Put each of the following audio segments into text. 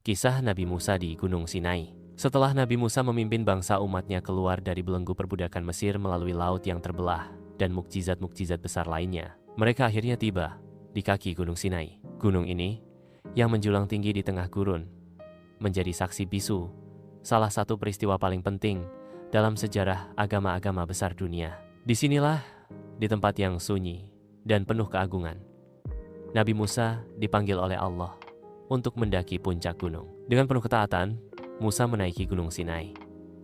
Kisah Nabi Musa di Gunung Sinai. Setelah Nabi Musa memimpin bangsa umatnya keluar dari belenggu perbudakan Mesir melalui laut yang terbelah dan mukjizat-mukjizat besar lainnya, mereka akhirnya tiba di kaki Gunung Sinai. Gunung ini, yang menjulang tinggi di tengah gurun, menjadi saksi bisu salah satu peristiwa paling penting dalam sejarah agama-agama besar dunia. Disinilah, di tempat yang sunyi dan penuh keagungan, Nabi Musa dipanggil oleh Allah untuk mendaki puncak gunung. Dengan penuh ketaatan, Musa menaiki Gunung Sinai,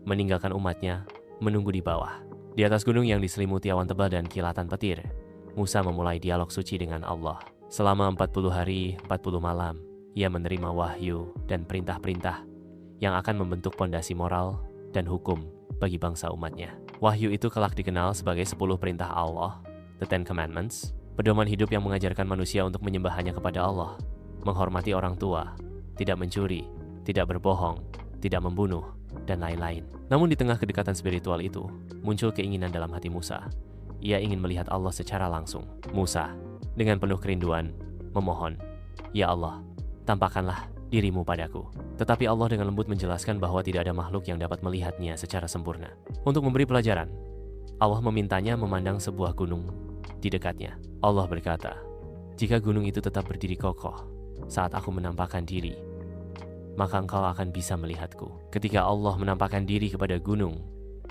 meninggalkan umatnya menunggu di bawah. Di atas gunung yang diselimuti awan tebal dan kilatan petir, Musa memulai dialog suci dengan Allah. Selama 40 hari, 40 malam, ia menerima wahyu dan perintah-perintah yang akan membentuk pondasi moral dan hukum bagi bangsa umatnya. Wahyu itu kelak dikenal sebagai 10 perintah Allah, the Ten Commandments, pedoman hidup yang mengajarkan manusia untuk menyembah hanya kepada Allah, menghormati orang tua, tidak mencuri, tidak berbohong, tidak membunuh, dan lain-lain. Namun di tengah kedekatan spiritual itu, muncul keinginan dalam hati Musa. Ia ingin melihat Allah secara langsung. Musa, dengan penuh kerinduan, memohon, "Ya Allah, tampakkanlah dirimu padaku." Tetapi Allah dengan lembut menjelaskan bahwa tidak ada makhluk yang dapat melihatnya secara sempurna. Untuk memberi pelajaran, Allah memintanya memandang sebuah gunung di dekatnya. Allah berkata, "Jika gunung itu tetap berdiri kokoh saat aku menampakkan diri, maka engkau akan bisa melihatku." Ketika Allah menampakkan diri kepada gunung,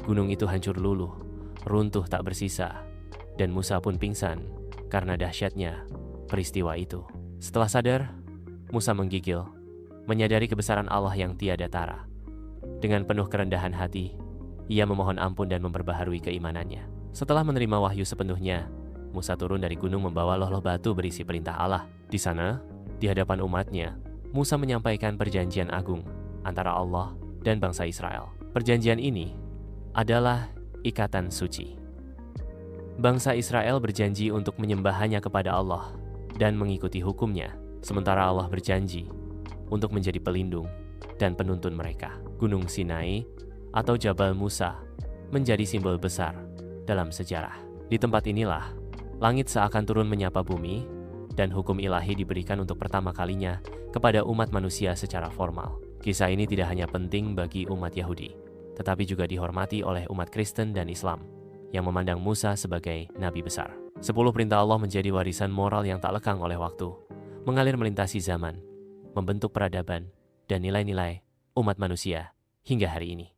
gunung itu hancur luluh, runtuh tak bersisa, dan Musa pun pingsan karena dahsyatnya peristiwa itu. Setelah sadar, Musa menggigil, menyadari kebesaran Allah yang tiada tara. Dengan penuh kerendahan hati, ia memohon ampun dan memperbaharui keimanannya. Setelah menerima wahyu sepenuhnya, Musa turun dari gunung membawa loh-loh batu berisi perintah Allah. Di sana, di hadapan umatnya, Musa menyampaikan perjanjian agung antara Allah dan bangsa Israel. Perjanjian ini adalah ikatan suci. Bangsa Israel berjanji untuk menyembah hanya kepada Allah dan mengikuti hukumnya, sementara Allah berjanji untuk menjadi pelindung dan penuntun mereka. Gunung Sinai atau Jabal Musa menjadi simbol besar dalam sejarah. Di tempat inilah, langit seakan turun menyapa bumi, dan hukum ilahi diberikan untuk pertama kalinya kepada umat manusia secara formal. Kisah ini tidak hanya penting bagi umat Yahudi, tetapi juga dihormati oleh umat Kristen dan Islam yang memandang Musa sebagai nabi besar. 10 perintah Allah menjadi warisan moral yang tak lekang oleh waktu, mengalir melintasi zaman, membentuk peradaban dan nilai-nilai umat manusia hingga hari ini.